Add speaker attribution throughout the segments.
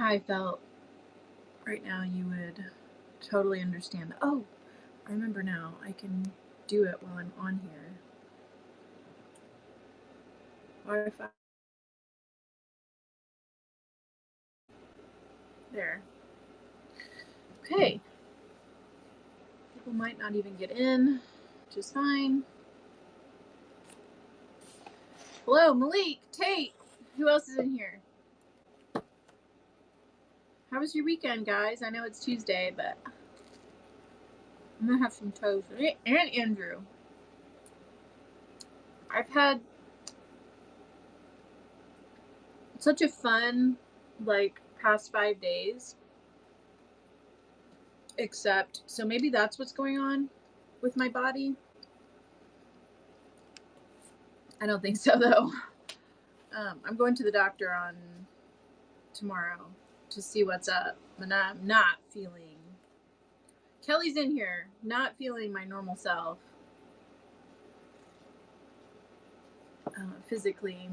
Speaker 1: how I felt right now, you would totally understand. Oh, I remember now. I can do it while I'm on here. Wi-Fi. There. Okay. People might not even get in, which is fine. Hello, Malik, Tate. Who else is in here? How was your weekend, guys? I know it's Tuesday, but I'm gonna have some toast. And Andrew. I've had such a fun, past 5 days. Except, so maybe that's what's going on with my body. I don't think so, though. I'm going to the doctor on tomorrow to see what's up, and I'm not feeling. Kelly's in here, not feeling my normal self physically.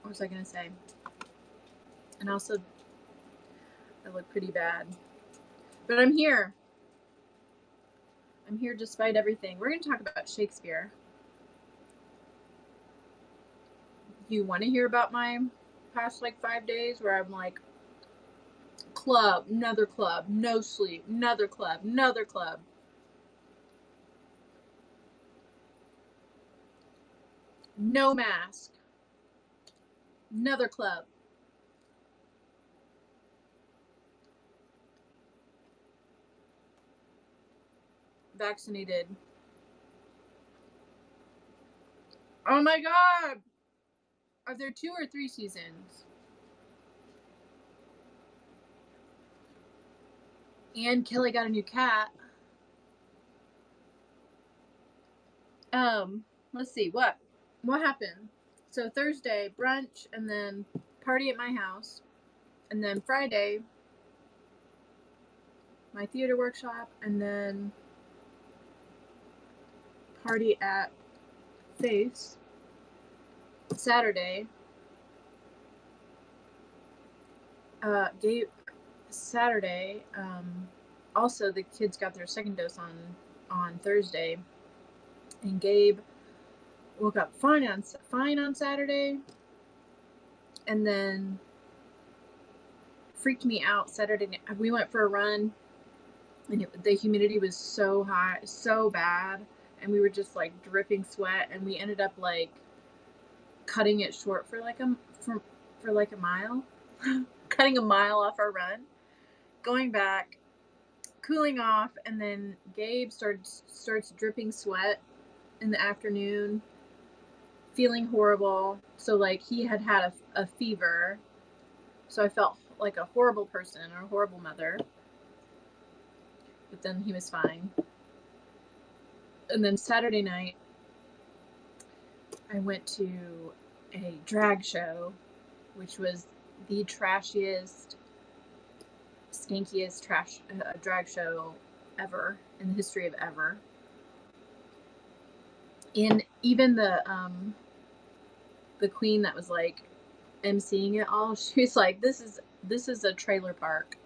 Speaker 1: What was I gonna say? And also, I look pretty bad, but I'm here. I'm here despite everything. We're gonna talk about Shakespeare. You want to hear about my past 5 days where I'm club, another club, no sleep, another club, another club. No mask, another club. Vaccinated. Oh my god! Are there 2 or 3 seasons? And Kelly got a new cat. Let's see, what happened? So Thursday, brunch, and then party at my house. And then Friday, my theater workshop, and then party at Face. Saturday, Saturday, also the kids got their second dose on Thursday, and Gabe woke up fine on Saturday, and then freaked me out Saturday night. We went for a run, and the humidity was so high, so bad, and we were just dripping sweat, and we ended up cutting it short for a mile, cutting a mile off our run, going back, cooling off, and then Gabe starts dripping sweat in the afternoon, feeling horrible. So he had a fever, so I felt like a horrible person or a horrible mother, but then he was fine. And then Saturday night, I went to a drag show, which was the trashiest, skankiest drag show ever in the history of ever. And even the queen that was emceeing it all, she was like, this is a trailer park.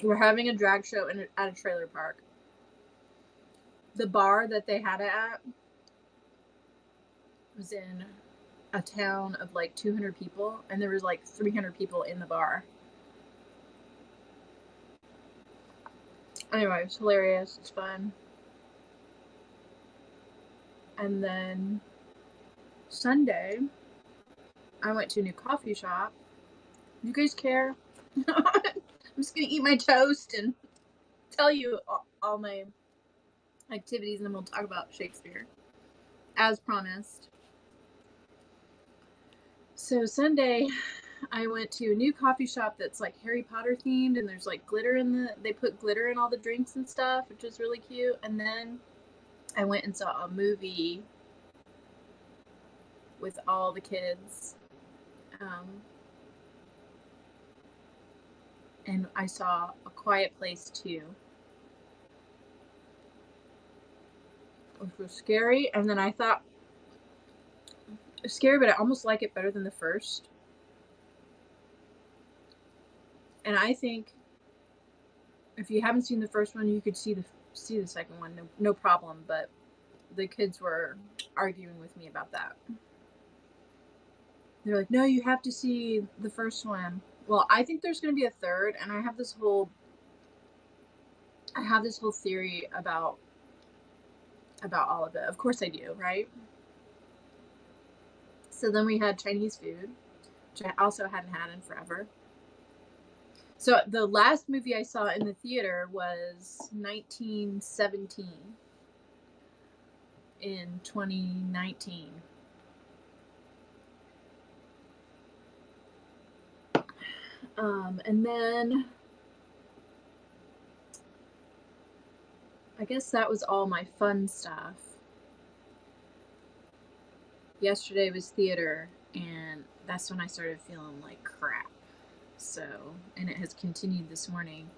Speaker 1: We're having a drag show at a trailer park. The bar that they had it at was in a town of 200 people, and there was 300 people in the bar. Anyway, it's hilarious. It's fun. And then Sunday, I went to a new coffee shop. You guys care? I'm just gonna eat my toast and tell you all my activities, and then we'll talk about Shakespeare, as promised. So Sunday, I went to a new coffee shop that's Harry Potter themed, and there's glitter they put glitter in all the drinks and stuff, which is really cute. And then I went and saw a movie with all the kids. And I saw A Quiet Place 2, which was scary. And then I thought, It's scary, but I almost like it better than the first. And I think if you haven't seen the first one, you could see the second one, no problem. But the kids were arguing with me about that. They're like, no, you have to see the first one. Well, I think there's going to be a third, and I have this whole theory about all of it. Of course I do, right? So then we had Chinese food, which I also hadn't had in forever. So the last movie I saw in the theater was 1917 in 2019. And then I guess that was all my fun stuff. Yesterday was theater, and that's when I started feeling like crap. So, and it has continued this morning.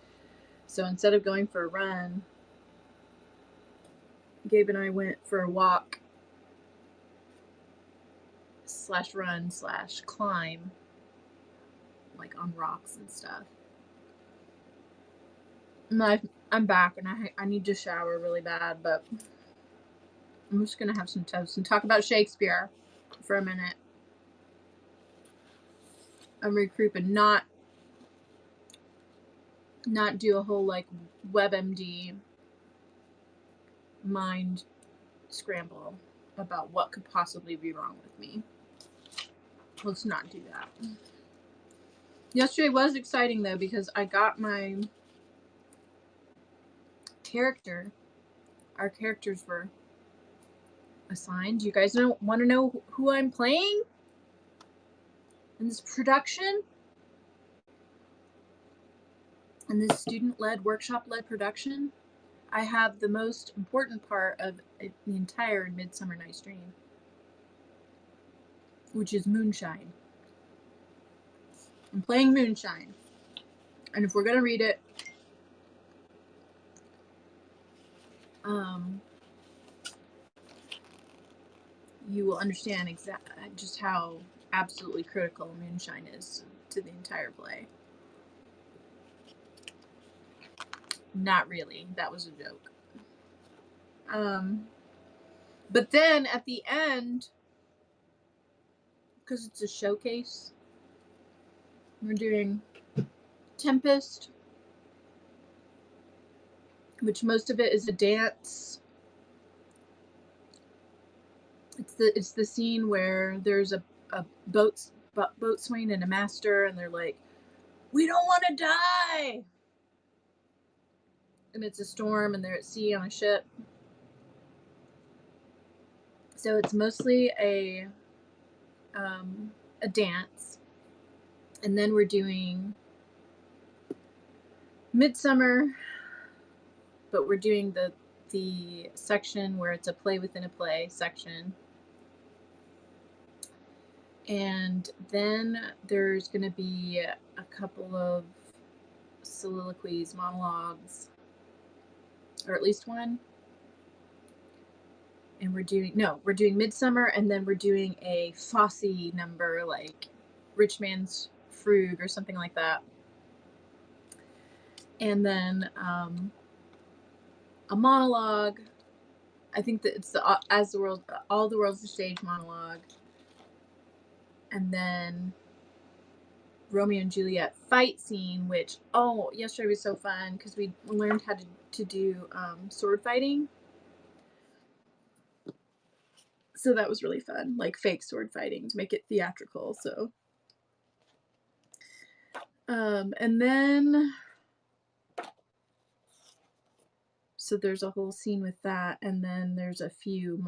Speaker 1: So instead of going for a run, Gabe and I went for a walk / run / climb, like on rocks and stuff. And I'm back, and I need to shower really bad, but I'm just gonna have some toast and talk about Shakespeare for a minute. I'm recouping, not do a whole like WebMD mind scramble about what could possibly be wrong with me. Let's not do that. Yesterday was exciting though, because I got my character. Our characters were assigned. You guys want to know who I'm playing in this production? In this student-led, workshop-led production? I have the most important part of the entire Midsummer Night's Dream, which is moonshine. I'm playing moonshine. And if we're going to read it, you will understand just how absolutely critical moonshine is to the entire play. Not really. That was a joke. But then at the end, because it's a showcase, we're doing Tempest, which most of it is a dance. It's the scene where there's a boatswain and a master, and they're like, we don't want to die, and it's a storm, and they're at sea on a ship. So it's mostly a dance, and then we're doing Midsummer, but we're doing the section where it's a play within a play section. And then there's going to be a couple of soliloquies, monologues, or at least one. And we're doing Midsummer, and then we're doing a Fosse number, like Rich Man's Frug or something like that. And then a monologue. I think that it's the all the world's a stage monologue. And then Romeo and Juliet fight scene, which, yesterday was so fun because we learned how to do sword fighting. So that was really fun, like fake sword fighting to make it theatrical. So, and then, so there's a whole scene with that, and then there's a few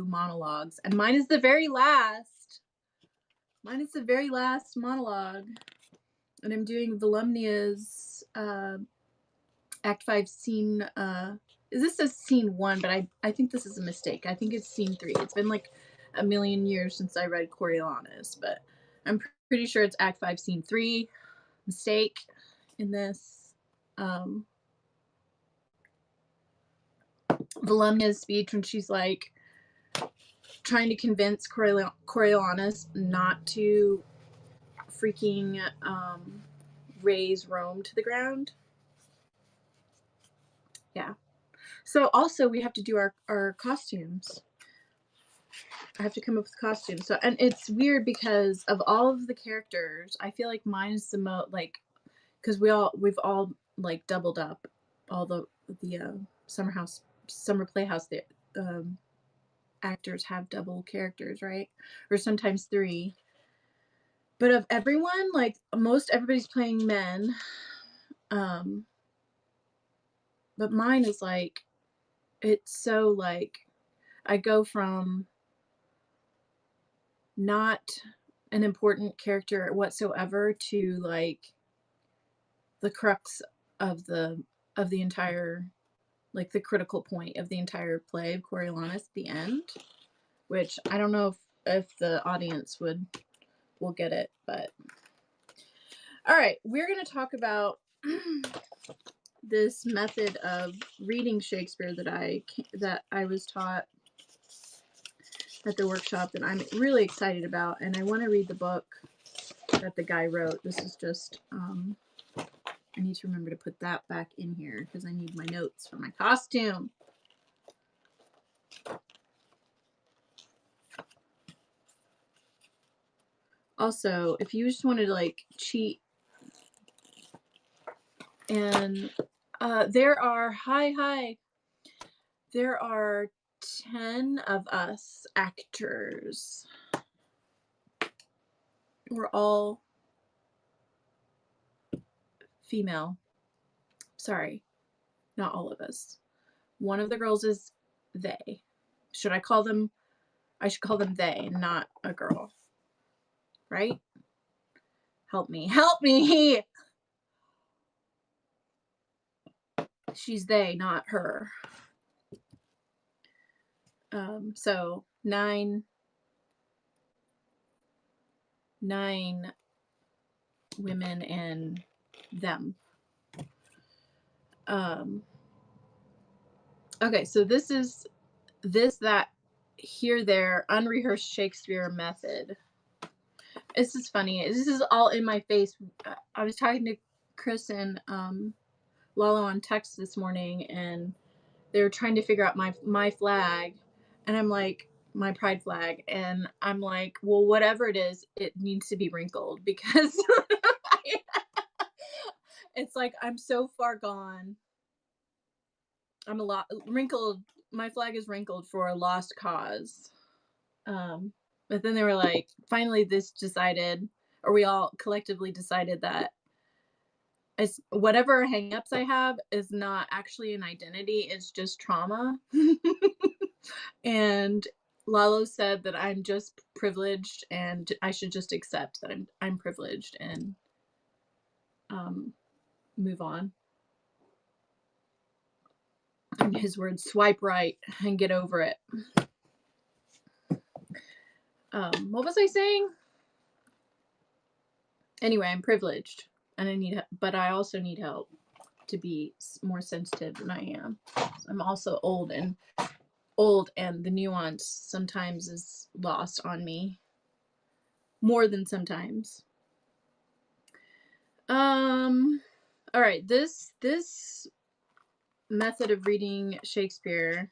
Speaker 1: monologues, and mine is the very last. Mine is the very last monologue, and I'm doing Volumnia's Act 5 scene. This says scene 1, but I think this is a mistake. I think it's scene 3. It's been like a million years since I read Coriolanus, but I'm pretty sure it's Act 5 scene 3. Mistake in this. Volumnia's speech when she's like, trying to convince Coriolanus not to freaking raise Rome to the ground. Yeah. So also we have to do our costumes. I have to come up with costumes. So, and it's weird because of all of the characters, I feel like mine is the most, like, because we've all like doubled up all the summer playhouse, the actors have double characters, right? Or sometimes three. But of everyone, like most everybody's playing men. But mine is like, it's so like, I go from not an important character whatsoever to like the crux of the entire, like the critical point of the entire play of Coriolanus, the end, which I don't know if the audience will get it, but all right, we're going to talk about this method of reading Shakespeare that I was taught at the workshop that I'm really excited about, and I want to read the book that the guy wrote. This is just I need to remember to put that back in here because I need my notes for my costume. Also, if you just wanted to like cheat, and there are there are 10 of us actors. We're all female. Sorry, not all of us. One of the girls is they. Should I call them? I should call them they, not a girl. Right? Help me. Help me! She's they, not her. So 9 women and them. Okay, so this is that, here, there, unrehearsed Shakespeare method. This is funny. This is all in my face. I was talking to Chris and Lalo on text this morning, and they were trying to figure out my flag, and I'm like, my pride flag, and I'm like, well, whatever it is, it needs to be wrinkled because it's like I'm so far gone. I'm a lot wrinkled. My flag is wrinkled for a lost cause. But then they were like, finally, we all collectively decided that it's whatever hangups I have is not actually an identity, it's just trauma. And Lalo said that I'm just privileged and I should just accept that I'm privileged and move on. In his words, swipe right and get over it. What was I saying? Anyway, I'm privileged and but I also need help to be more sensitive than I am. I'm also old, and the nuance sometimes is lost on me, more than sometimes. All right, this method of reading Shakespeare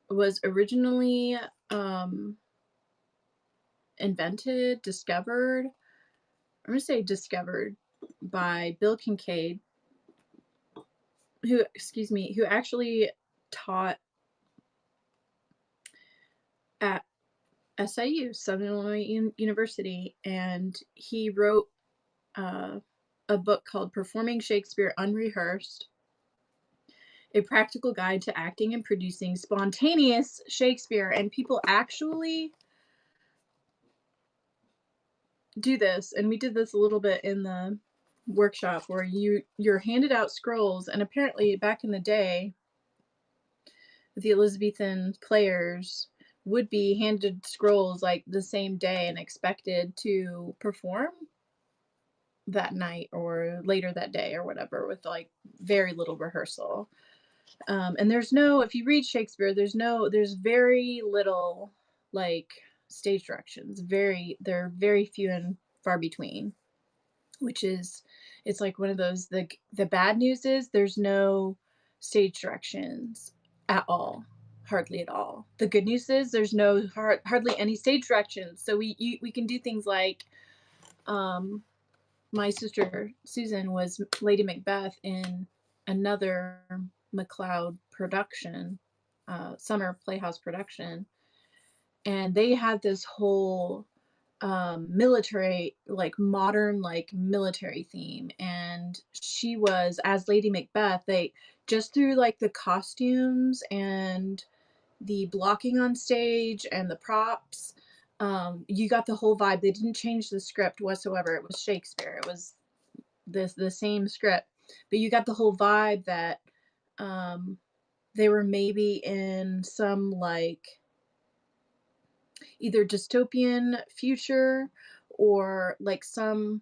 Speaker 1: was originally discovered, I'm going to say discovered by Bill Kincaid, who actually taught at SIU, Southern Illinois University, and he wrote a book called Performing Shakespeare Unrehearsed, a practical guide to acting and producing spontaneous Shakespeare. And people actually do this, and we did this a little bit in the workshop, where you're handed out scrolls, and apparently back in the day, the Elizabethan players would be handed scrolls like the same day and expected to perform that night or later that day or whatever, with like very little rehearsal. And if you read Shakespeare, there's very little like stage directions. They're very few and far between, which is, it's like one of those, the bad news is there's no stage directions at all, hardly at all. The good news is there's hardly any stage directions. So we can do things like, um, my sister Susan was Lady Macbeth in another McLeod production, summer playhouse production, and they had this whole military, like modern, like military theme, and she was as Lady Macbeth. They just through like the costumes and the blocking on stage and the props, you got the whole vibe. They didn't change the script whatsoever. It was Shakespeare. It was the same script, but you got the whole vibe that um, they were maybe in some like either dystopian future or like some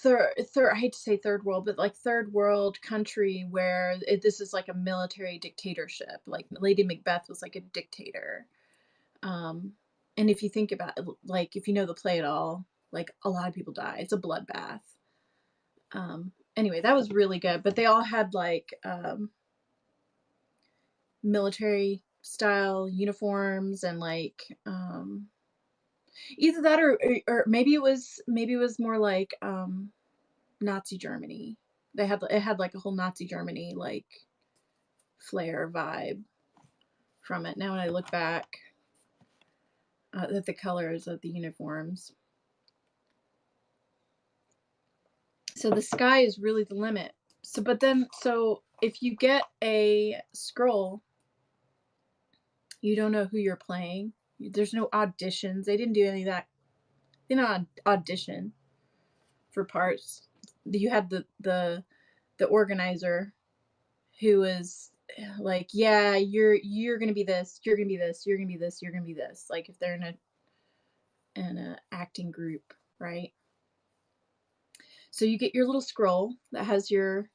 Speaker 1: third, I hate to say third world, but like third world country where this is like a military dictatorship. Like Lady Macbeth was like a dictator. Um, and if you think about it, like if you know the play at all, like a lot of people die. It's a bloodbath. Anyway, that was really good. But they all had like military style uniforms and like either that or maybe it was more like Nazi Germany. It had like a whole Nazi Germany like flair vibe from it. Now when I look back at the colors of the uniforms. So the sky is really the limit. So if you get a scroll, you don't know who you're playing. There's no auditions. They didn't do any of that. They didn't audition for parts. You had the organizer who was like, yeah, you're gonna be this, you're gonna be this, you're gonna be this, you're gonna be this. Like if they're in a acting group, right? So you get your little scroll that has your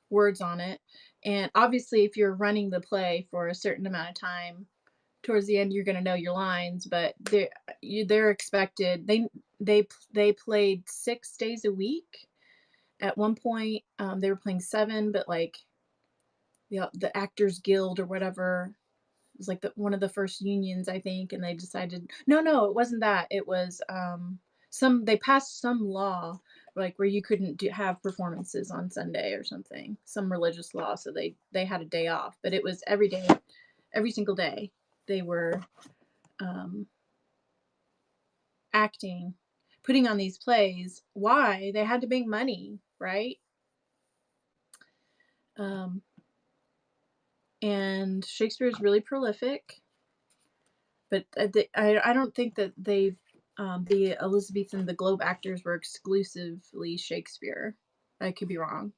Speaker 1: words on it, and obviously if you're running the play for a certain amount of time, towards the end you're going to know your lines, but they're expected. They played 6 days a week. At one point they were playing 7, but like the Actors Guild or whatever, it was like one of the first unions, I think, and they decided no, it wasn't that. It was they passed some law like where you couldn't have performances on Sunday or something, some religious law, so they had a day off, but it was every day, every single day they were um, acting, putting on these plays. Why? They had to make money, right? Um, and Shakespeare is really prolific, but I don't think that the Elizabethan, the Globe actors were exclusively Shakespeare. I could be wrong.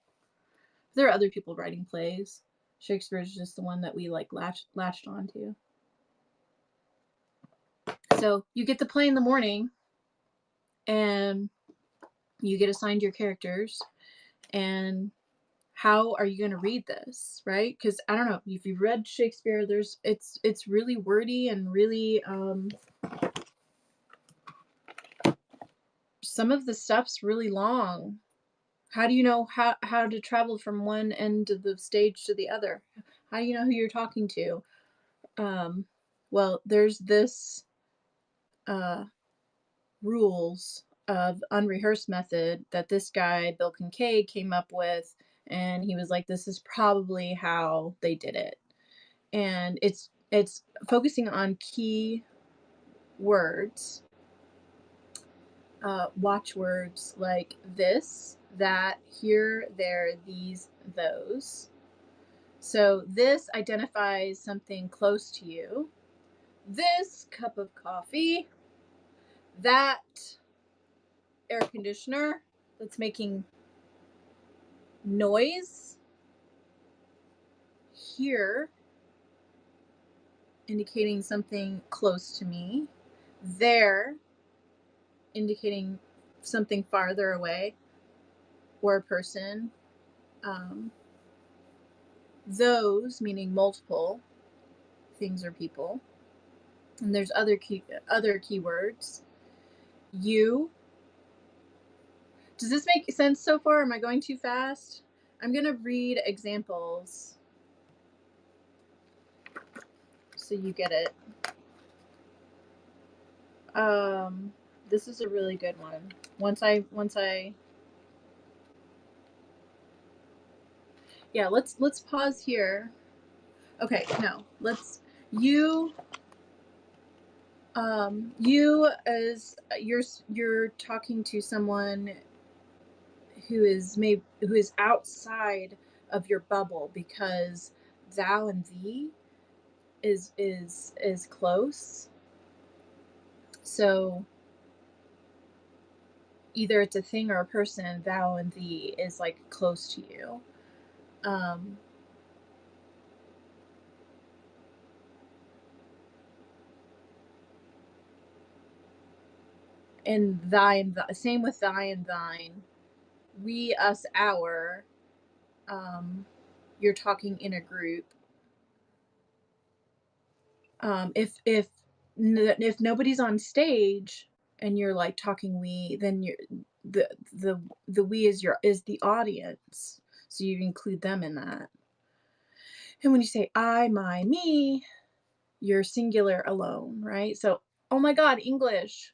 Speaker 1: There are other people writing plays. Shakespeare is just the one that we like latched onto. So you get to play in the morning, and you get assigned your characters, and how are you going to read this, right? Because I don't know if you've read Shakespeare. It's really wordy and really some of the stuff's really long. How do you know how to travel from one end of the stage to the other? How do you know who you're talking to? Well, there's this uh, rules of unrehearsed method that this guy Bill Kincaid came up with, and he was like, this is probably how they did it. And it's focusing on key words, watchwords like this, that, here, there, these, those. So this identifies something close to you. This cup of coffee, that air conditioner that's making noise, here indicating something close to me, there indicating something farther away or a person, those, meaning multiple things or people. And there's other keywords. You. Does this make sense so far? Am I going too fast? I'm going to read examples so you get it. This is a really good one. Once I yeah, let's pause here. Okay, no, let's you as you're talking to someone who is outside of your bubble, because thou and thee is close. So either it's a thing or a person. Thou and thee is like close to you. And thine, same with thy and thine. We, us, our. You're talking in a group. If nobody's on stage and you're like talking we, then you're the we is the audience, so you include them in that. And when you say I, my, me, you're singular alone, right? So, oh my God, English.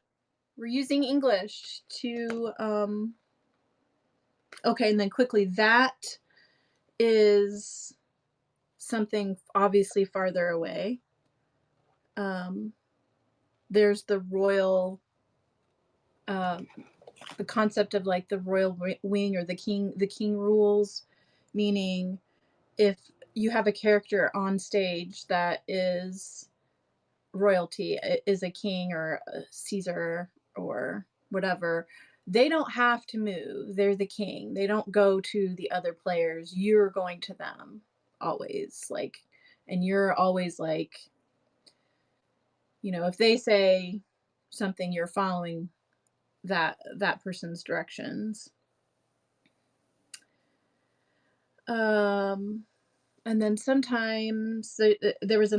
Speaker 1: We're using English to okay, and then quickly, that is something obviously farther away. There's the royal, the concept of like the royal wing, or the king rules, meaning if you have a character on stage that is royalty, is a king or a Caesar or whatever, they don't have to move. They're the king. They don't go to the other players. You're going to them always, like, and you're always like, if they say something, you're following that person's directions. And then sometimes there was a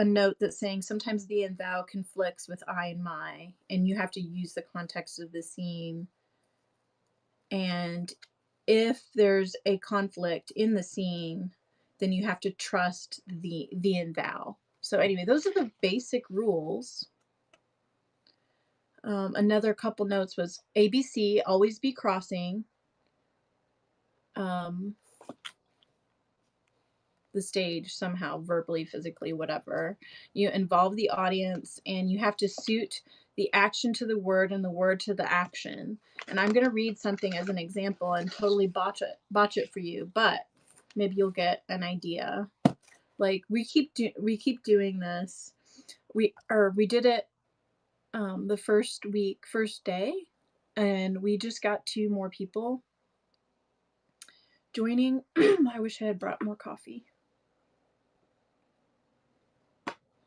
Speaker 1: note that's saying sometimes thee and thou conflicts with I and my, and you have to use the context of the scene. And if there's a conflict in the scene, then you have to trust the and thou. So anyway, those are the basic rules. Another couple notes was ABC, always be crossing the stage somehow, verbally, physically, whatever. You involve the audience, and you have to suit the action to the word and the word to the action. And I'm going to read something as an example and totally botch it for you, but maybe you'll get an idea. Like we keep doing this. We did it the first day, and we just got 2 more people joining. I wish I had brought more coffee.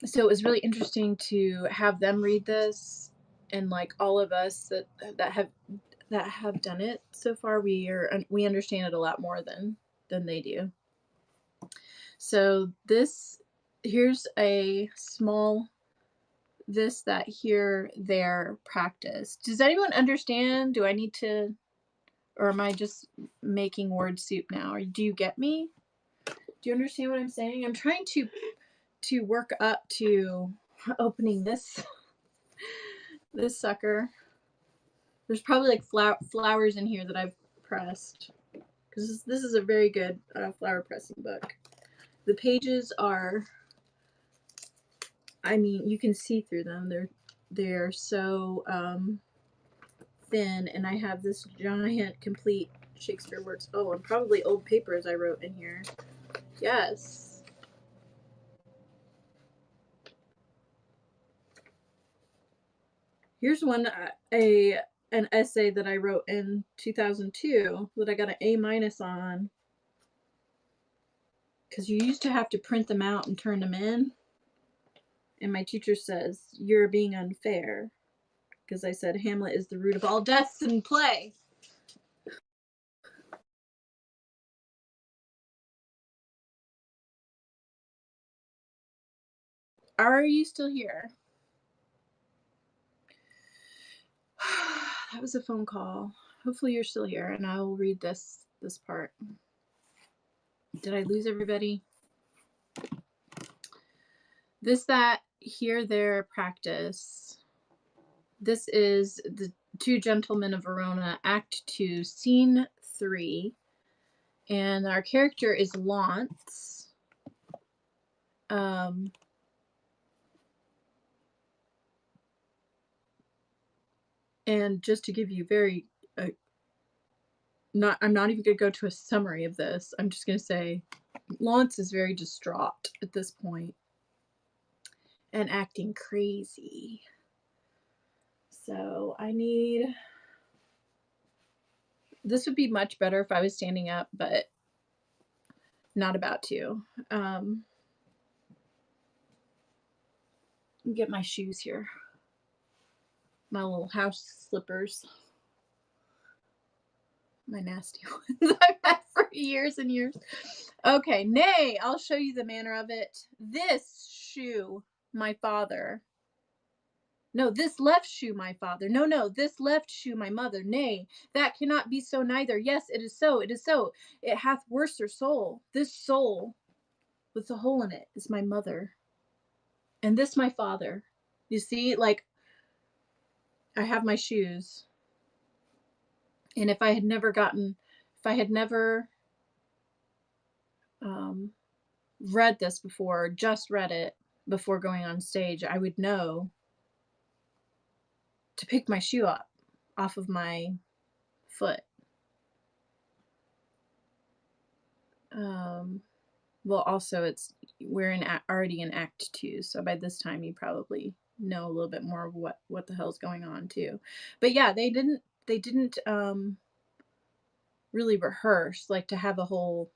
Speaker 1: So it was really interesting to have them read this, and like all of us that have done it so far, we understand it a lot more than they do. So here's a small this, that, here, there practice. Does anyone understand? Do I need to, or am I just making word soup now? Or do you get me? Do you understand what I'm saying? I'm trying to work up to opening this sucker. There's probably like flowers in here that I've pressed, because this is a very good flower pressing book. The pages are, I mean, you can see through them. They're so thin, and I have this giant complete Shakespeare works. Oh, and probably old papers I wrote in here. Yes. Here's one, an essay that I wrote in 2002 that I got an A- on, because you used to have to print them out and turn them in. And my teacher says, you're being unfair, because I said Hamlet is the root of all deaths in play. Are you still here? That was a phone call. Hopefully you're still here, and I will read this part. Did I lose everybody? This, that, here, there, practice. This is the Two Gentlemen of Verona, Act 2, Scene 3. And our character is Launce. And just to give you very, I'm not even going to go to a summary of this. I'm just going to say Launce is very distraught at this point and acting crazy. So this would be much better if I was standing up, but not about to. Get my shoes here. My little house slippers. My nasty ones I've had for years and years. Okay, nay, I'll show you the manner of it. This shoe, my father. No, this left shoe, my father. No, this left shoe, my mother. Nay, that cannot be so neither. Yes, it is so, it is so. It hath worser soul. This soul with the hole in it is my mother. And this my father. You see, like, I have my shoes. And if I had never read this before, just read it before going on stage, I would know to pick my shoe up off of my foot. Well, also we're already in Act 2, so by this time you probably know a little bit more of what the hell's going on too. But yeah, they didn't really rehearse, like, to have a whole,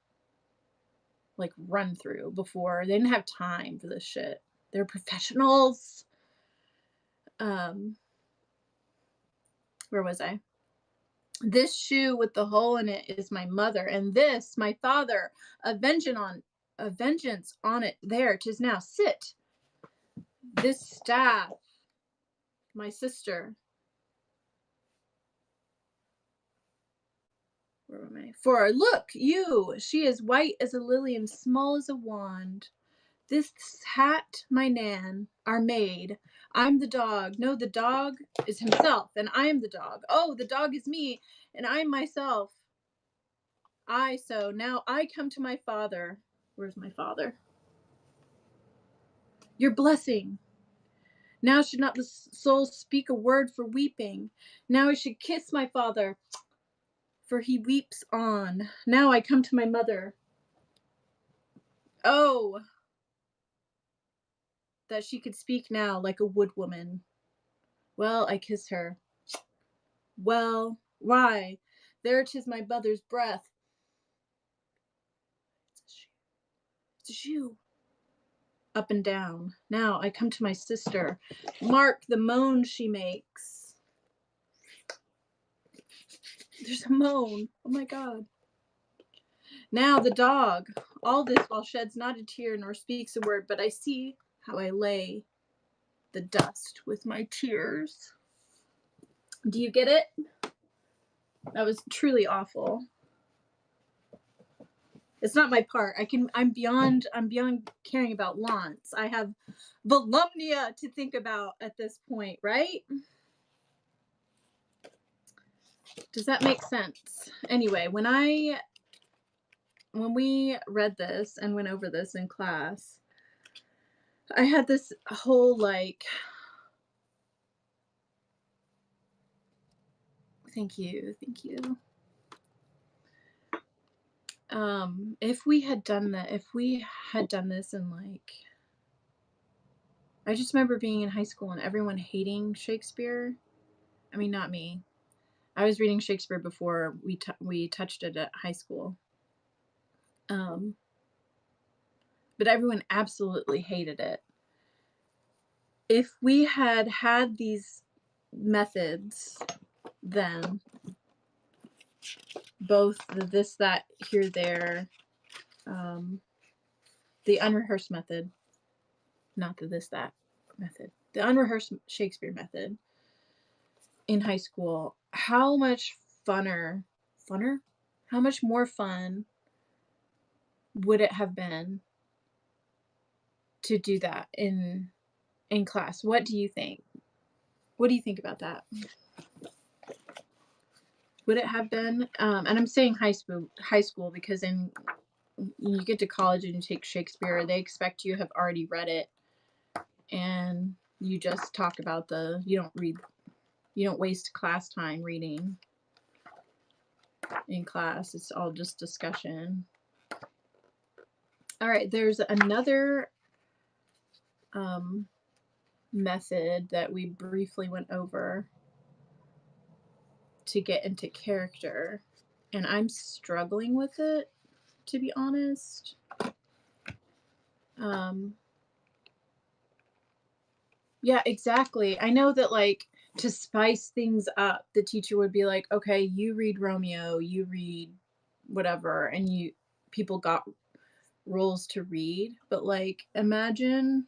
Speaker 1: like, run through before. They didn't have time for this shit. They're professionals. Where was I? This shoe with the hole in it is my mother, and this my father. A vengeance on it. There, 'tis now. Sit. This staff, my sister. Where am I? For look, you, she is white as a lily and small as a wand. This hat, my Nan, our maid. I'm the dog. No, the dog is himself, and I am the dog. Oh, the dog is me, and I'm myself. So now I come to my father. Where's my father? Your blessing. Now should not the soul speak a word for weeping. Now I should kiss my father, for he weeps on. Now I come to my mother. Oh, that she could speak now like a woodwoman. Well, I kiss her. Well, why? There 'tis my mother's breath. It's a shoe. Up and down. Now I come to my sister. Mark the moan she makes. There's a moan. Oh my God. Now the dog. All this while sheds not a tear nor speaks a word, but I see how I lay the dust with my tears. Do you get it? That was truly awful. It's not my part. I'm beyond caring about Launce. I have Volumnia to think about at this point, right? Does that make sense? Anyway, when we read this and went over this in class, I had this whole, like, thank you. If we had done this in, like, I just remember being in high school and everyone hating Shakespeare. I mean, not me. I was reading Shakespeare before we touched it at high school. But everyone absolutely hated it. If we had these methods then, both the this, that, here, there, the unrehearsed method, not the this, that method, the unrehearsed Shakespeare method in high school, how much funner? How much more fun would it have been to do that in class? What do you think? What do you think about that? Would it have been? And I'm saying high school because when you get to college and you take Shakespeare, they expect you have already read it, and you just talk about you don't waste class time reading in class. It's all just discussion. All right, there's another method that we briefly went over to get into character, and I'm struggling with it, to be honest. Yeah, exactly. I know that, like, to spice things up, the teacher would be like, okay, you read Romeo, you read whatever, and people got roles to read. But, like, imagine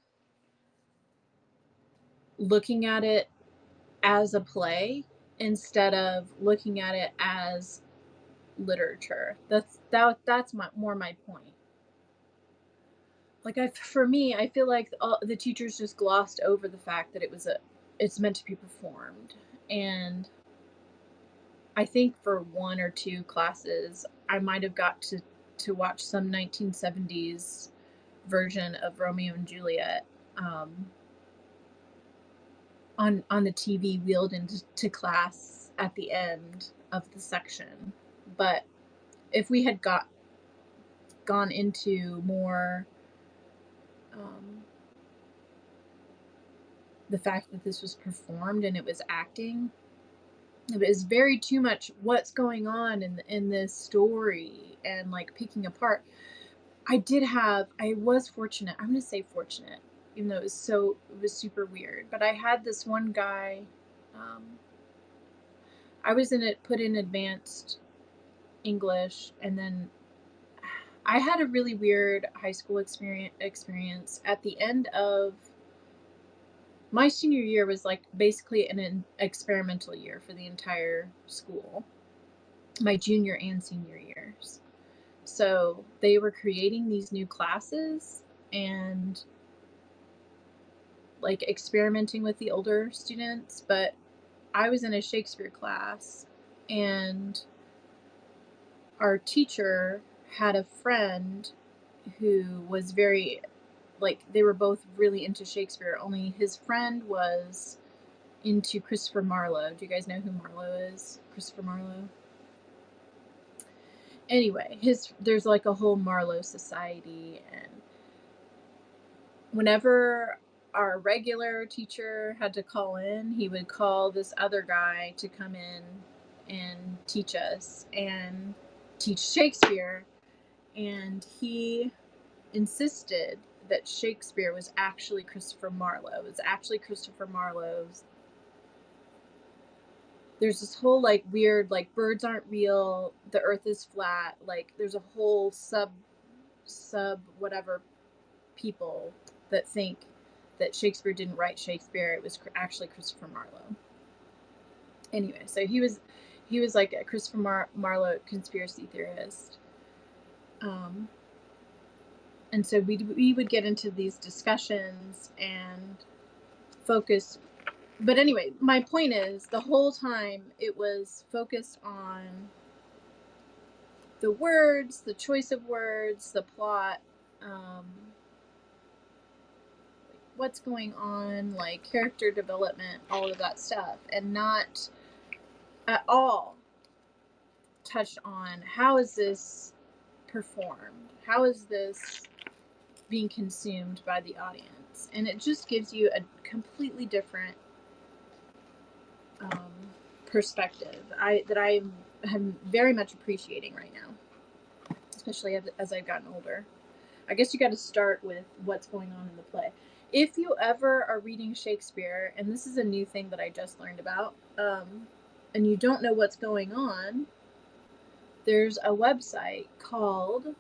Speaker 1: looking at it as a play instead of looking at it as literature. That's more my point. Like, for me, I feel like the teachers just glossed over the fact that it's meant to be performed. And I think for one or two classes, I might have got to watch some 1970s version of Romeo and Juliet on the TV wheeled into class at the end of the section. But if we had gone into more the fact that this was performed and it was acting, it was very too much what's going on in this story and like picking apart. I was fortunate. I'm going to say fortunate, even though it was super weird. But I had this one guy, I was put in advanced English, and then I had a really weird high school experience. At the end of my senior year was like basically an experimental year for the entire school, my junior and senior years. So they were creating these new classes and like experimenting with the older students, but I was in a Shakespeare class, and our teacher had a friend who was very, like, they were both really into Shakespeare, only his friend was into Christopher Marlowe. Do you guys know who Marlowe is? Christopher Marlowe? Anyway, there's like a whole Marlowe society, and whenever our regular teacher had to call in, he would call this other guy to come in and teach us and teach Shakespeare. And he insisted that Shakespeare was actually Christopher Marlowe. It was actually Christopher Marlowe's. There's this whole like weird, like, birds aren't real, the earth is flat, like there's a whole sub whatever people that think that Shakespeare didn't write Shakespeare. It was actually Christopher Marlowe. Anyway, so he was like a Christopher Marlowe conspiracy theorist. And so we would get into these discussions and focus. But anyway, my point is, the whole time it was focused on the words, the choice of words, the plot, what's going on, like character development, all of that stuff, and not at all touched on how is this performed, how is this being consumed by the audience. And it just gives you a completely different perspective that I am very much appreciating right now, especially as I've gotten older. I guess you got to start with what's going on in the play. If you ever are reading Shakespeare, and this is a new thing that I just learned about, and you don't know what's going on, there's a website called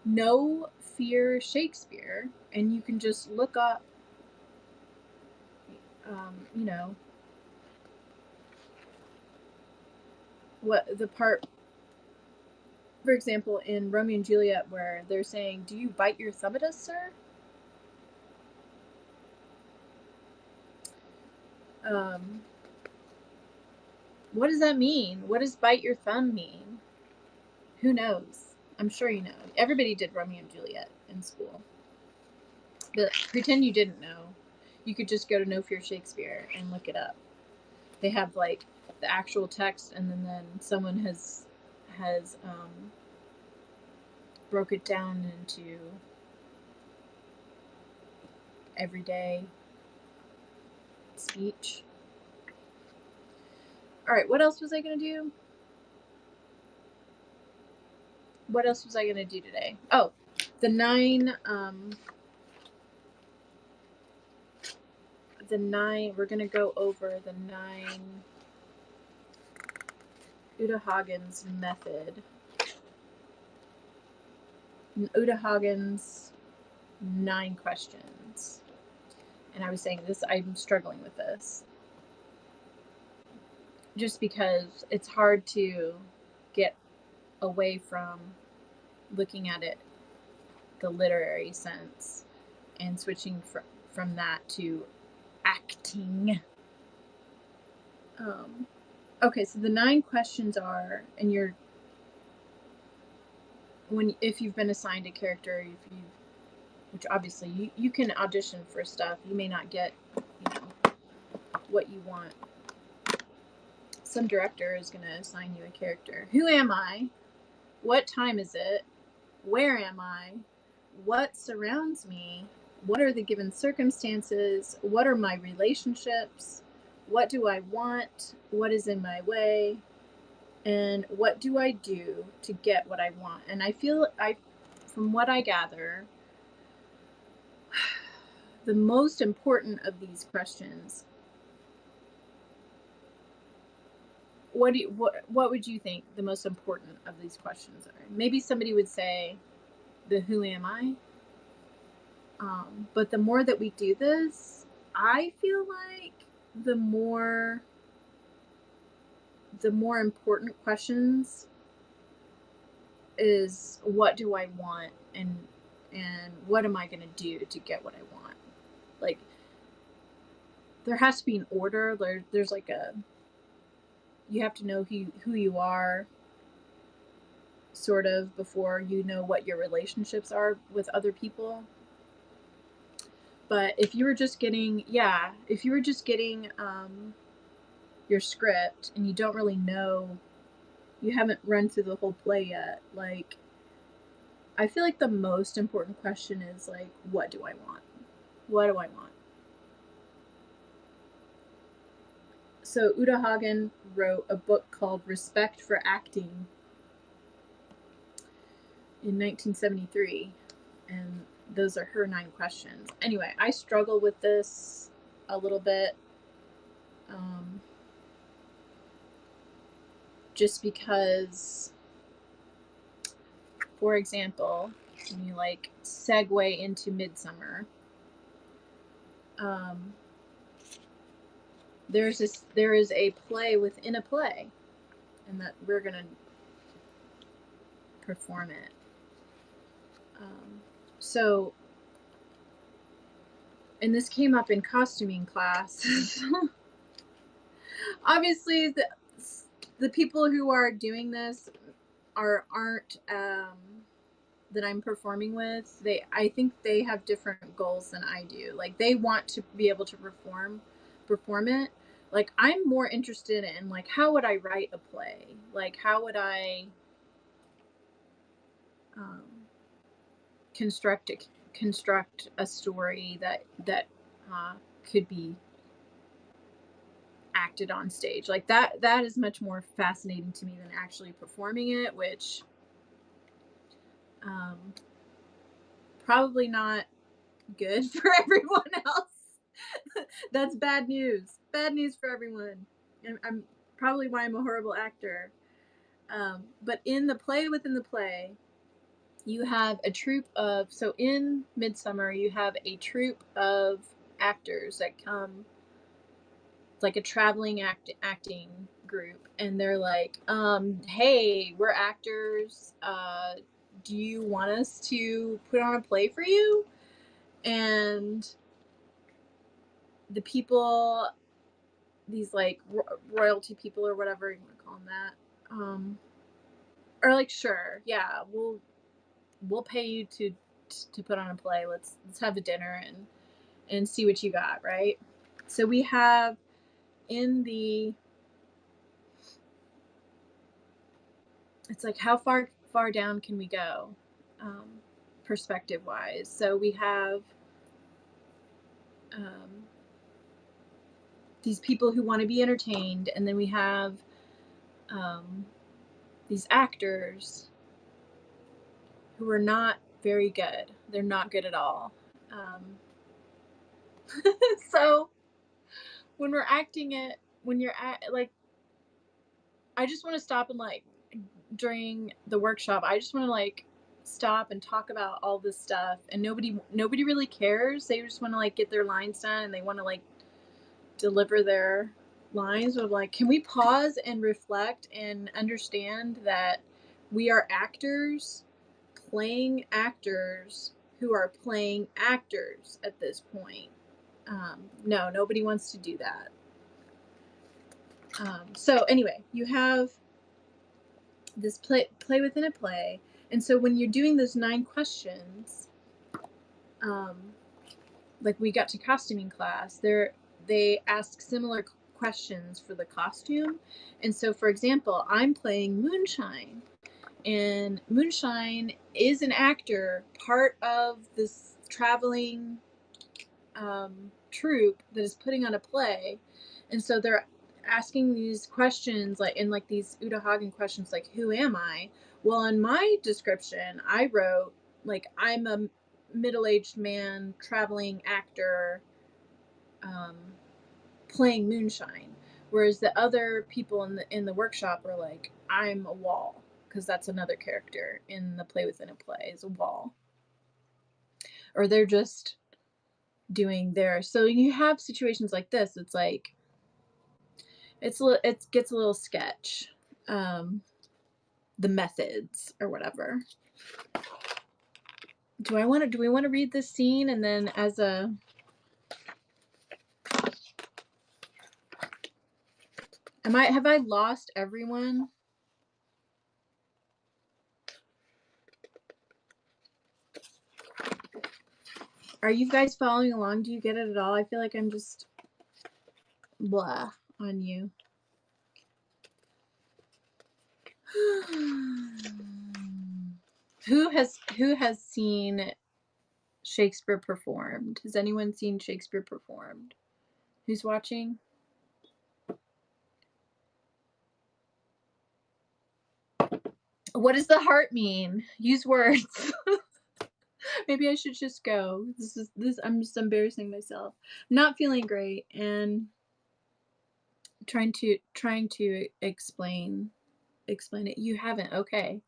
Speaker 1: No Fear Shakespeare, and you can just look up, what the part, for example, in Romeo and Juliet, where they're saying, "Do you bite your thumb at us, sir?" What does that mean? What does bite your thumb mean? Who knows? I'm sure you know. Everybody did Romeo and Juliet in school. But pretend you didn't know. You could just go to No Fear Shakespeare and look it up. They have like the actual text, and then someone has broke it down into everyday speech. All right, what else was I going to do? What else was I going to do today? Oh, the nine, we're going to go over the 9 Uta Hagen's method. Uta Hagen's 9 questions. And I was saying this, I'm struggling with this. Just because it's hard to get away from looking at it the literary sense and switching from that to acting. Okay, so the 9 questions are, and if you've been assigned a character, which obviously you can audition for stuff, you may not get, what you want. Some director is going to assign you a character. Who am I? What time is it? Where am I? What surrounds me? What are the given circumstances? What are my relationships? What do I want? What is in my way? And what do I do to get what I want? And I feel, from what I gather, the most important of these questions, what would you think the most important of these questions are? Maybe somebody would say the who am I? But the more that we do this, I feel like the more important questions is, what do I want, and what am I going to do to get what I want? Like, there has to be an order. There's like you have to know who you are, sort of, before you know what your relationships are with other people. But if you were just getting your script and you don't really know, you haven't run through the whole play yet, like, I feel like the most important question is, like, what do I want? What do I want? So Uta Hagen wrote a book called Respect for Acting in 1973, and those are her 9 questions. Anyway, I struggle with this a little bit, just because, for example, when you like segue into Midsummer, there is a play within a play, and that we're gonna perform it. So, and this came up in costuming class. Obviously, the people who are doing this aren't that I'm performing with. I think they have different goals than I do. Like, they want to be able to perform it. Like, I'm more interested in, like, how would I write a play? Like, how would I construct a story that could be acted on stage? Like, that is much more fascinating to me than actually performing it, which probably not good for everyone else. That's bad news for everyone. I'm probably why I'm a horrible actor. But in the play within the play, you have a troupe of, so in Midsummer, you have a troupe of actors that come, like a traveling acting group, and they're like, hey, we're actors. Do you want us to put on a play for you? And the people, these like royalty people or whatever you want to call them that, are like, sure, yeah, we'll pay you to put on a play. Let's have a dinner and see what you got, right? So we have in the, it's like, how far down can we go, perspective wise? So we have these people who want to be entertained, and then we have these actors who are not very good. They're not good at all. So when we're acting it, when you're like, I just want to stop and like, during the workshop, I just want to like stop and talk about all this stuff, and nobody really cares. They just want to like get their lines done, and they want to like deliver their lines. Of like, can we pause and reflect and understand that we are actors playing actors who are playing actors at this point? No, nobody wants to do that. So anyway, you have this play within a play, and so when you're doing those 9 questions, like we got to costuming class, they ask similar questions for the costume. And so, for example, I'm playing Moonshine, and Moonshine is an actor, part of this traveling troupe that is putting on a play. And so they're asking these questions, like in like these Uta Hagen questions, like, who am I? Well, in my description, I wrote like, I'm a middle-aged man traveling actor, playing Moonshine. Whereas the other people in the workshop are like, I'm a wall, because that's another character in the play within a play, is a wall. Or they're just doing their, so you have situations like this. It's like, it gets a little sketch, the methods or whatever. Do we want to read this scene, and then as a, have I lost everyone? Are you guys following along? Do you get it at all? I feel like I'm just blah on you. Who has seen Shakespeare performed? Has anyone seen Shakespeare performed? Who's watching? What does the heart mean? Use words. Maybe I should just go. I'm just embarrassing myself. I'm not feeling great, and trying to explain it. You haven't. Okay.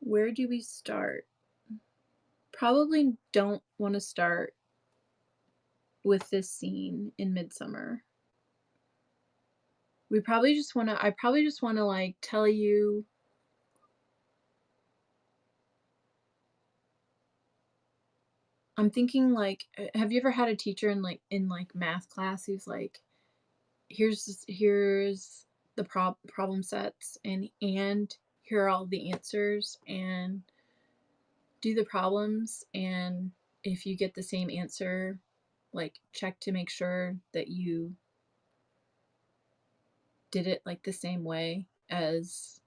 Speaker 1: Where do we start? Probably don't want to start with this scene in Midsummer. I probably just want to like tell you, I'm thinking like, have you ever had a teacher in like math class who's like, here's the problem sets, and here are all the answers, and do the problems, and if you get the same answer, like check to make sure that you did it like the same way as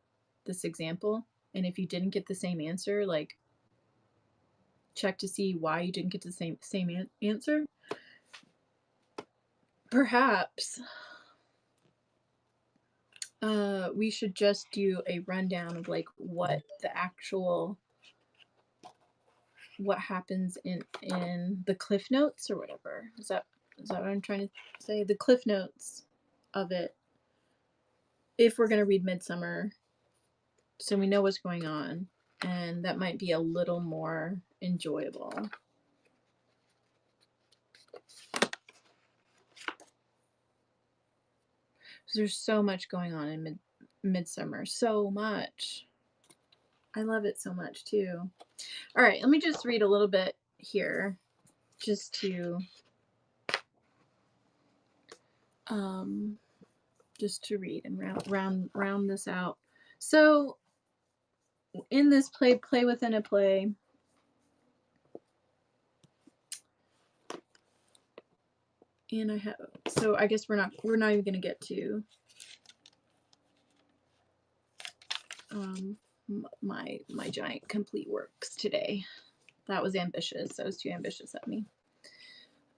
Speaker 1: this example. And if you didn't get the same answer, like check to see why you didn't get the same answer. Perhaps we should just do a rundown of like what happens in the cliff notes or whatever. Is that what I'm trying to say? The cliff notes of it, if we're going to read Midsummer so we know what's going on, and that might be a little more enjoyable. There's so much going on in Midsummer. So much. I love it so much too. All right, let me just read a little bit here, just to read and round this out. So in this play within a play, and I guess we're not even going to get to my giant complete works today. That was ambitious. That was too ambitious of me.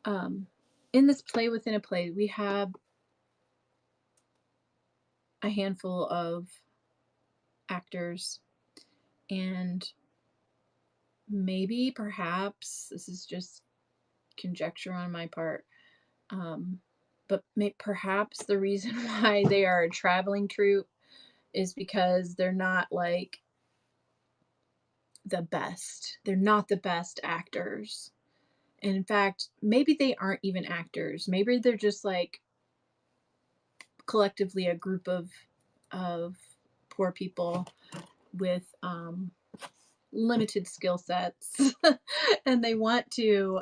Speaker 1: In this play within a play, we have a handful of actors, and maybe, perhaps, this is just conjecture on my part, but perhaps the reason why they are a traveling troupe is because they're not like the best. They're not the best actors. And in fact, maybe they aren't even actors. Maybe they're just like collectively a group of poor people with limited skill sets and they want to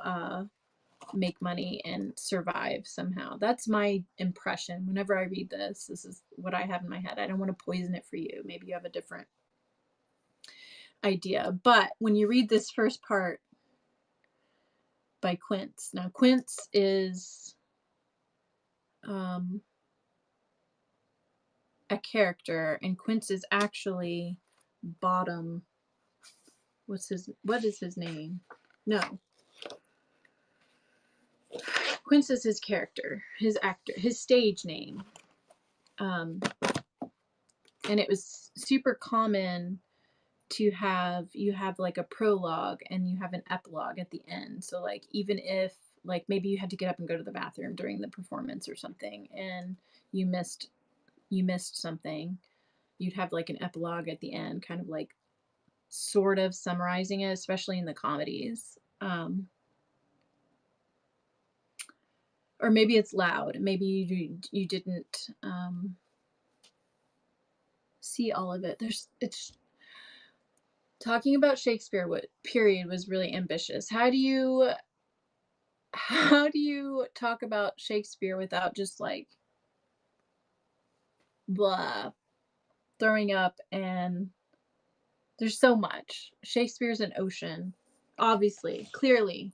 Speaker 1: make money and survive somehow. That's my impression. Whenever I read this is what I have in my head. I don't want to poison it for you. Maybe you have a different idea. But when you read this first part by Quince, now Quince is a character, and Quince is actually Bottom. What is his name? No. Quince is his character, his actor, his stage name. And it was super common to have like a prologue and you have an epilogue at the end. So like, even if like maybe you had to get up and go to the bathroom during the performance or something and you missed something, you'd have like an epilogue at the end, kind of like sort of summarizing it, especially in the comedies. Or maybe it's loud. Maybe you didn't see all of it. It's talking about Shakespeare. What period was really ambitious? How do you talk about Shakespeare without just like blah, throwing up? And there's so much. Shakespeare's an ocean, obviously, clearly.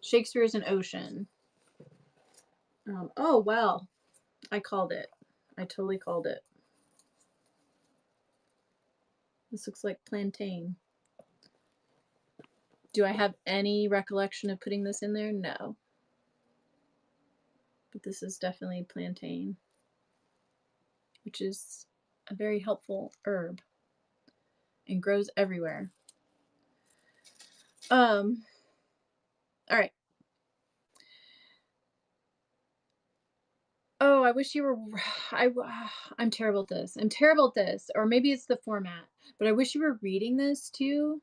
Speaker 1: Shakespeare's an ocean. Oh well, I called it. I totally called it. This looks like plantain. Do I have any recollection of putting this in there? No. But this is definitely plantain, which is a very helpful herb and grows everywhere. All right. Oh, I wish you were. I'm terrible at this. I'm terrible at this. Or maybe it's the format. But I wish you were reading this too.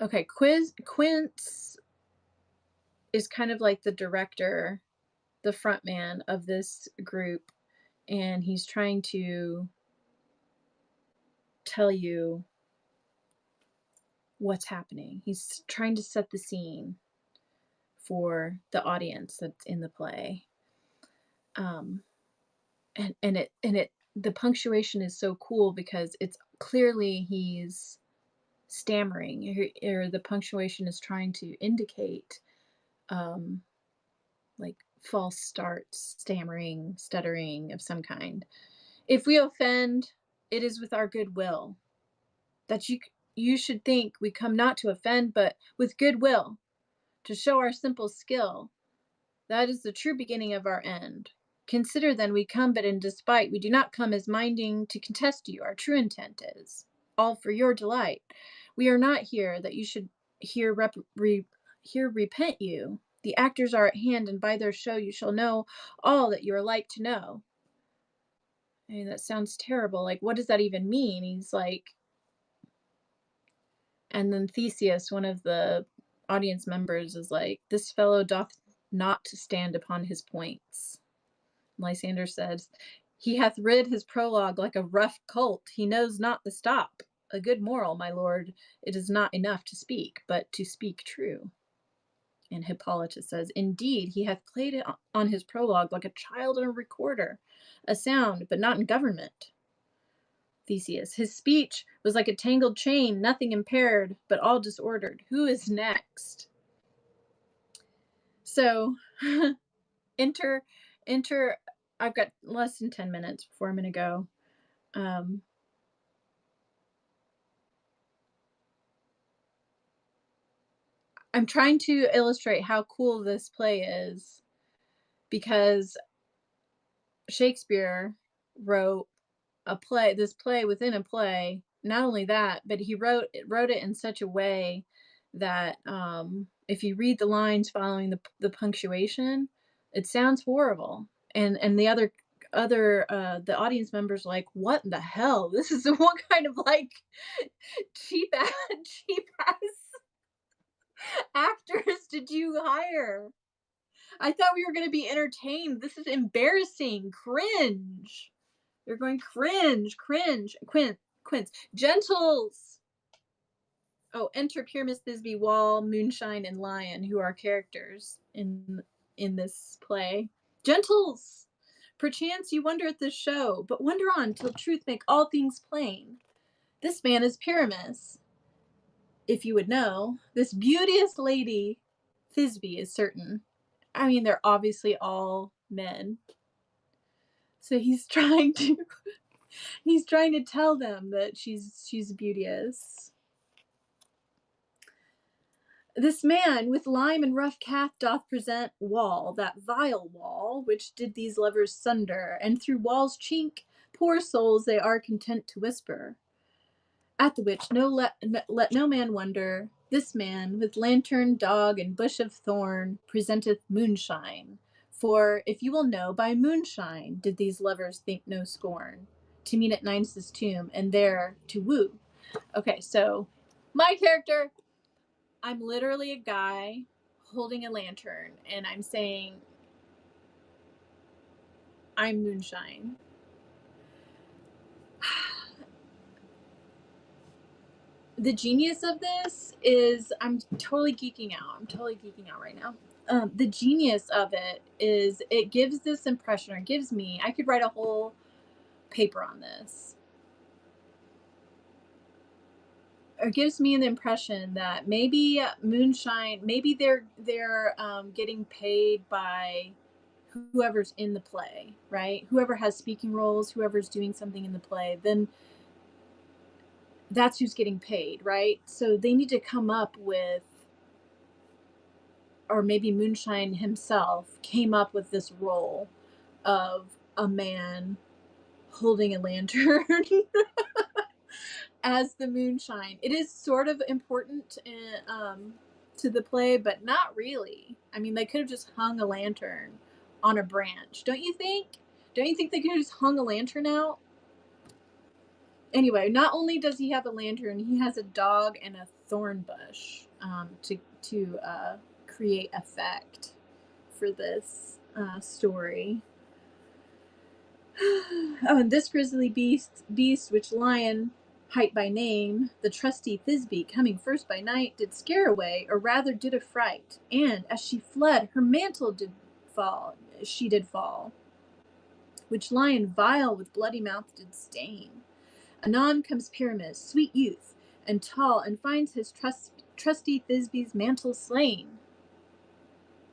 Speaker 1: Okay, Quince is kind of like the director, the front man of this group, and he's trying to tell you what's happening. He's trying to set the scene for the audience that's in the play. The punctuation is so cool because it's clearly he's stammering, or the punctuation is trying to indicate like false starts, stammering, stuttering of some kind. If we offend, it is with our good will. That you should think we come not to offend, but with good will, to show our simple skill. That is the true beginning of our end. Consider then we come but in despite. We do not come as minding to contest you. Our true intent is all for your delight. We are not here that you should here repent you. The actors are at hand, and by their show you shall know all that you are like to know. I mean, that sounds terrible. Like, what does that even mean? He's like, and then Theseus, one of the audience members, is like, this fellow doth not stand upon his points. Lysander says, he hath rid his prologue like a rough colt. He knows not the stop. A good moral, my lord. It is not enough to speak, but to speak true. And Hippolytus says, indeed, he hath played it on his prologue like a child in a recorder, a sound, but not in government. Theseus, his speech was like a tangled chain, nothing impaired, but all disordered. Who is next? So, enter, enter. I've got less than 10 minutes before I'm going to go. I'm trying to illustrate how cool this play is because Shakespeare wrote this play within a play. Not only that, but he wrote it in such a way that if you read the lines following the punctuation, it sounds horrible. And the audience members are like, what the hell? This is what kind of like cheap ass actors did you hire? I thought we were going to be entertained. This is embarrassing. Cringe. They're going cringe, cringe. Quince. Gentles. Oh, enter Pyramus, Thisbe, Wall, Moonshine, and Lion, who are characters in this play. Gentles. Perchance you wonder at this show, but wonder on till truth make all things plain. This man is Pyramus. If you would know, this beauteous lady, Thisbe, is certain. I mean, they're obviously all men. So he's trying to tell them that she's beauteous. This man with lime and rough calf doth present Wall, that vile Wall, which did these lovers sunder, and through Wall's chink, poor souls, they are content to whisper. At the which let no man wonder, this man, with lantern, dog, and bush of thorn, presenteth moonshine. For, if you will know, by moonshine did these lovers think no scorn, to meet at Nisus' tomb, and there to woo. Okay, so my character, I'm literally a guy holding a lantern, and I'm saying, I'm moonshine. The genius of this is I'm totally geeking out right now. The genius of it is it gives this impression, or gives me, I could write a whole paper on this. Or gives me the impression that maybe moonshine, maybe they're getting paid by whoever's in the play, right? Whoever has speaking roles, whoever's doing something in the play, then that's who's getting paid, right? So they need to come up with, or maybe Moonshine himself came up with this role of a man holding a lantern as the moonshine. It is sort of important to the play, but not really. I mean, they could have just hung a lantern on a branch, don't you think? Don't you think they could have just hung a lantern out? Anyway, not only does he have a lantern, he has a dog and a thorn bush to create effect for this story. Oh, and this grisly beast which Lion hight by name, the trusty Thisbe, coming first by night, did scare away, or rather did affright, and as she fled, her mantle she did fall, which Lion vile with bloody mouth did stain. Anon comes Pyramus, sweet youth, and tall, and finds his trusty Thisbe's mantle slain.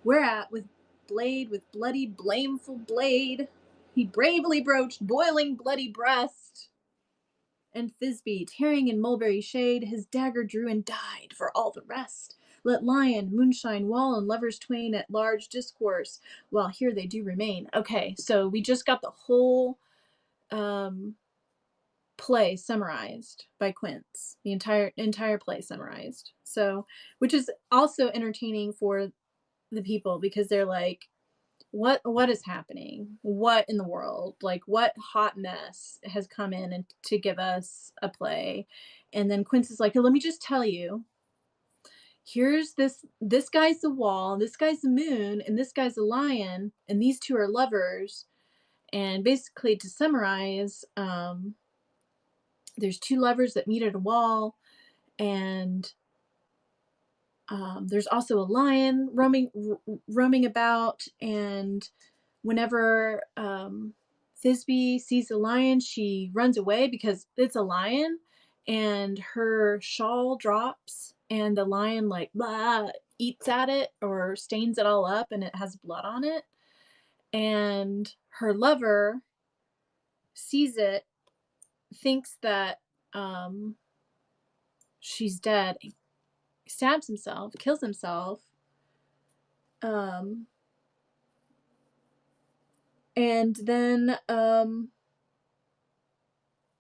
Speaker 1: Whereat, with bloody blameful blade, he bravely broached boiling bloody breast. And Thisbe, tearing in mulberry shade, his dagger drew and died for all the rest. Let Lion, Moonshine, Wall, and lovers twain at large discourse, while here they do remain. Okay, so we just got the whole play summarized by Quince. The entire play summarized. So, which is also entertaining for the people, because they're like, what is happening? What in the world? Like, what hot mess has come in and to give us a play? And then Quince is like, let me just tell you, here's this guy's the wall, this guy's the moon, and this guy's the lion, and these two are lovers. And basically, to summarize, there's two lovers that meet at a wall, and there's also a lion roaming about. And whenever Thisbe sees the lion, she runs away because it's a lion, and her shawl drops, and the lion like blah, eats at it or stains it all up, and it has blood on it. And her lover sees it, thinks that she's dead, stabs himself, kills himself. And then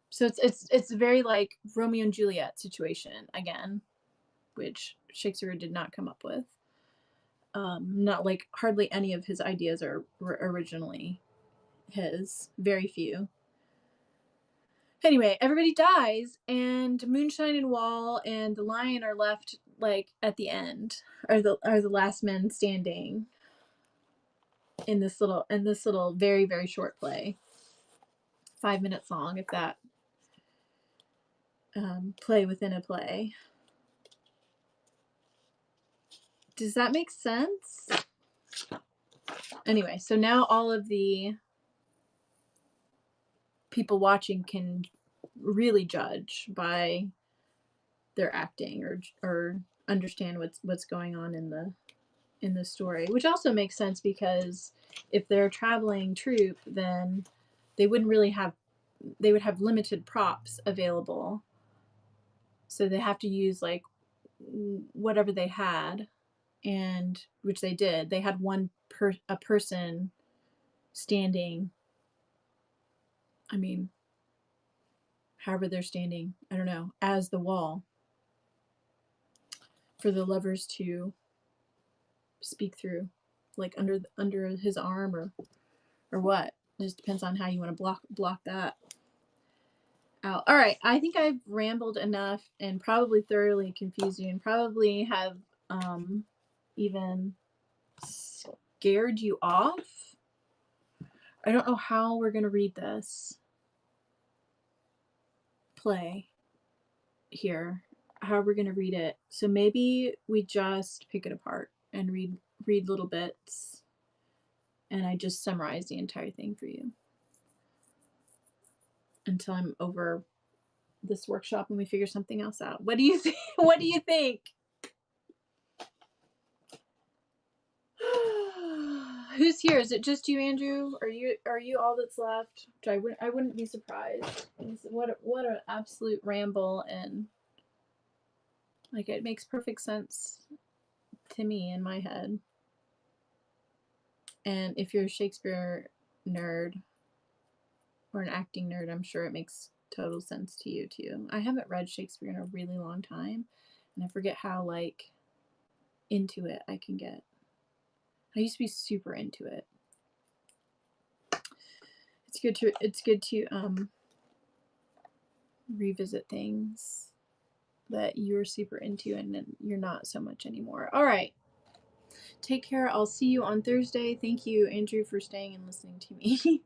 Speaker 1: so it's very like Romeo and Juliet situation again, which Shakespeare did not come up with. Not like hardly any of his ideas were originally his, very few. Anyway, everybody dies, and Moonshine and Wall and the lion are left like at the end, are the last men standing in this little very, very short play. 5 minutes long, if that. Play within a play. Does that make sense? Anyway, so now all of the people watching can really judge by their acting, or understand what's going on in the story, which also makes sense because if they're a traveling troupe, then they would have limited props available, so they have to use like whatever they had, and which they did. They had a person standing, I mean, however they're standing, I don't know, as the wall for the lovers to speak through, like under his arm, or what. It just depends on how you want to block that out. All right, I think I've rambled enough and probably thoroughly confused you, and probably have even scared you off. I don't know how we're gonna read this play here, how we're gonna read it. So maybe we just pick it apart and read little bits, and I just summarize the entire thing for you until I'm over this workshop and we figure something else out. What do you think? What do you think? Who's here? Is it just you, Andrew? Are you all that's left? Which I wouldn't be surprised. What an absolute ramble, and like it makes perfect sense to me in my head. And if you're a Shakespeare nerd or an acting nerd, I'm sure it makes total sense to you too. I haven't read Shakespeare in a really long time, and I forget how like into it I can get. I used to be super into it. It's good to revisit things that you were super into and then you're not so much anymore. All right. Take care. I'll see you on Thursday. Thank you, Andrew, for staying and listening to me.